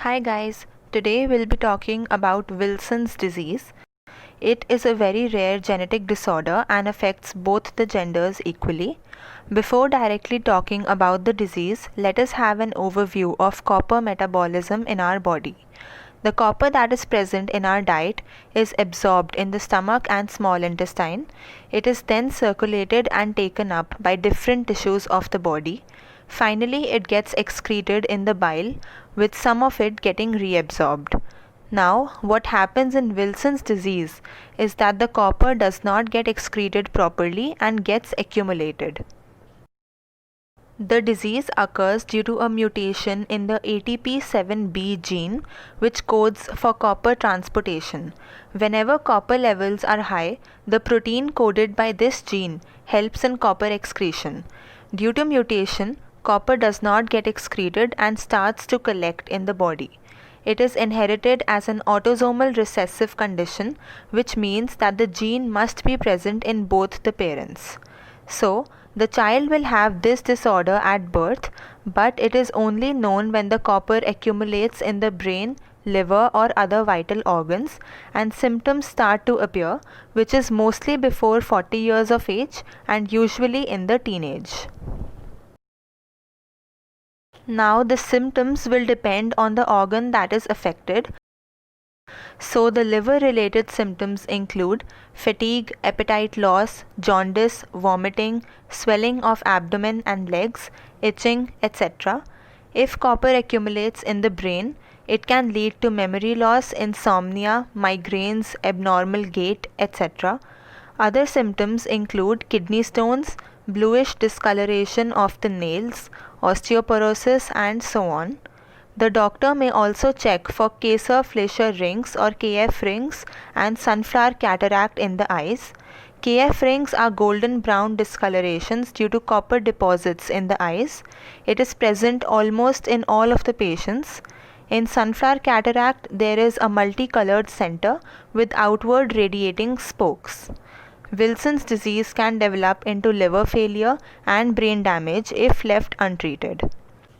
Hi guys, today we'll be talking about Wilson's disease. It is a very rare genetic disorder and affects both the genders equally. Before directly talking about the disease, let us have an overview of copper metabolism in our body. The copper that is present in our diet is absorbed in the stomach and small intestine. It is then circulated and taken up by different tissues of the body. Finally, it gets excreted in the bile, with some of it getting reabsorbed. Now, what happens in Wilson's disease is that the copper does not get excreted properly and gets accumulated. The disease occurs due to a mutation in the ATP7B gene, which codes for copper transportation. Whenever copper levels are high, the protein coded by this gene helps in copper excretion. Due to mutation, copper does not get excreted and starts to collect in the body. It is inherited as an autosomal recessive condition, which means that the gene must be present in both the parents. So, the child will have this disorder at birth, but it is only known when the copper accumulates in the brain, liver, or other vital organs, and symptoms start to appear, which is mostly before 40 years of age and usually in the teenage. Now, the symptoms will depend on the organ that is affected. So, the liver related symptoms include fatigue, appetite loss, jaundice, vomiting, swelling of abdomen and legs, itching, etc. If copper accumulates in the brain, it can lead to memory loss, insomnia, migraines, abnormal gait, etc. Other symptoms include kidney stones, bluish discoloration of the nails, osteoporosis, and so on. The doctor may also check for Kayser-Fleischer rings or KF rings and sunflower cataract in the eyes. KF rings are golden brown discolorations due to copper deposits in the eyes. It is present almost in all of the patients. In sunflower cataract, there is a multicolored center with outward radiating spokes. Wilson's disease can develop into liver failure and brain damage if left untreated.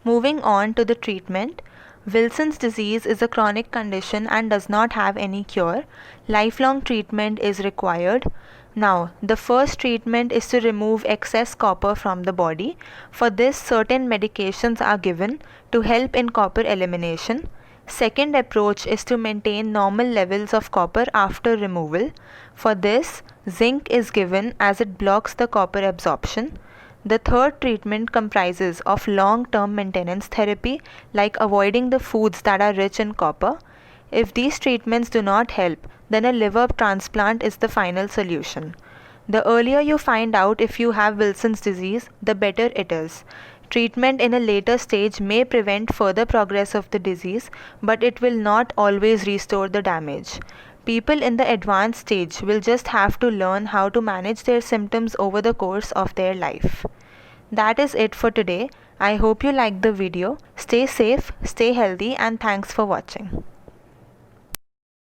Moving on to the treatment, Wilson's disease is a chronic condition and does not have any cure. Lifelong treatment is required. Now, the first treatment is to remove excess copper from the body. For this, certain medications are given to help in copper elimination. Second approach is to maintain normal levels of copper after removal. For this, zinc is given as it blocks the copper absorption. The third treatment comprises of long-term maintenance therapy, like avoiding the foods that are rich in copper. If these treatments do not help, then a liver transplant is the final solution. The earlier you find out if you have Wilson's disease, the better it is. Treatment in a later stage may prevent further progress of the disease, but it will not always restore the damage. People in the advanced stage will just have to learn how to manage their symptoms over the course of their life. That is it for today. I hope you liked the video. Stay safe, stay healthy, and thanks for watching.